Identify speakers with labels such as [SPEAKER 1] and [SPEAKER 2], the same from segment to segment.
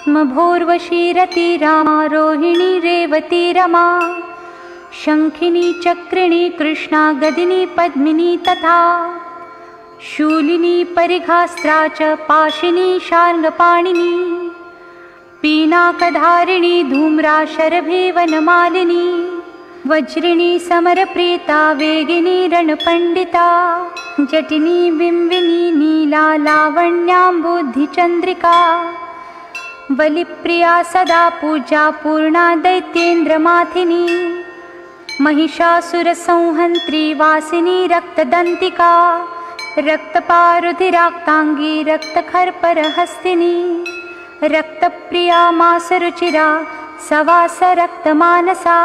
[SPEAKER 1] स्मभोर्वशी रतिरामा रोहिणी रेवती रमा शंखिनी चक्रिणी कृष्णा गदिनी पद्मिनी तथा शूलिनी परिघास्त्रा च पाशिनी शार्ङ्गपाणिनी पीनाकधारिणी धूम्रा शरभे वनमालिनी वज्रिणी समरप्रीता वेगिनी रणपण्डिता जटिनी बिम्बिनी नीला लावण्याम्बुधिचन्द्रिका बलिप्रिया सदा पूजा पूर्णा दैत्येन्द्रमाथिनी महिषासुरसंहन्त्री वासिनी रक्तदन्तिका रक्तपारुधिराक्तांगी रक्तखर्परहस्तिनी रक्तप्रिया मासरुचिरा सवास रक्तमानसा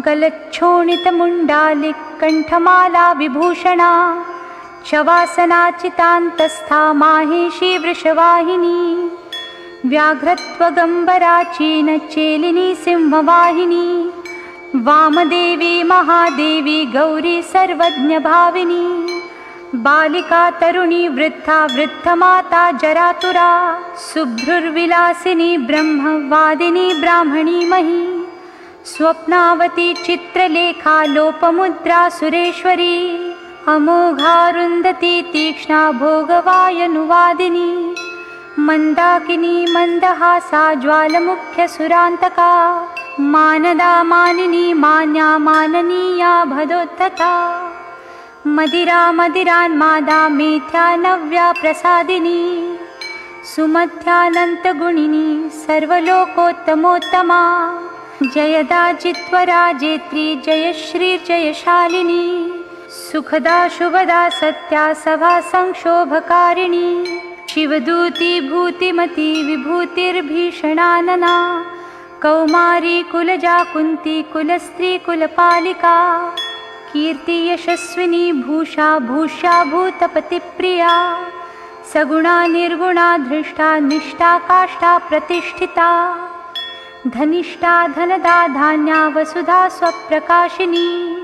[SPEAKER 1] गलच्छोणितमुण्डालिकण्ठमाला विभूषणा शवासनाचितान्तस्था माहेशी वृषवाहिनी व्याघ्रत्वगम्बराचीन चेलिनी सिंहवाहिनी वामदेवी महादेवी गौरी सर्वज्ञभाविनी बालिका तरुणी वृद्धा वृद्धमाता जरातुरा शुभ्रुर्विलासिनी ब्रह्मवादिनी ब्राह्मणी मही स्वप्नावती चित्रलेखा लोपमुद्रा सुरेश्वरी अमोघारुन्धती तीक्ष्णा भोगवायनुवादिनी मंदाकिनी मंदहासा ज्वालमुख्यसुरान्तका मानदा मानिनी मान्या माननीया भदोत्तता मदिरा मदिरान्मादा मेथ्या नव्या प्रसादिनी सुमध्यानन्तगुणिनी सर्वलोकोत्तमोत्तमा जयदा जित्वरा जेत्री जयश्री जयशालिनी सुखदा शुभदा सत्या सभा संक्षोभकारिणी शिवदूती भूतिमती विभूतिर्भीषणानना कौमारी कुलजा कुंती कुलस्त्री कुलपालिका कीर्ति यशस्विनी भूषा भूष्या भूतपतिप्रिया सगुणा निर्गुणा धृष्टा निष्ठा काष्ठा प्रतिष्ठिता धनिष्ठा धनदा धान्या वसुधा स्वप्रकाशिनी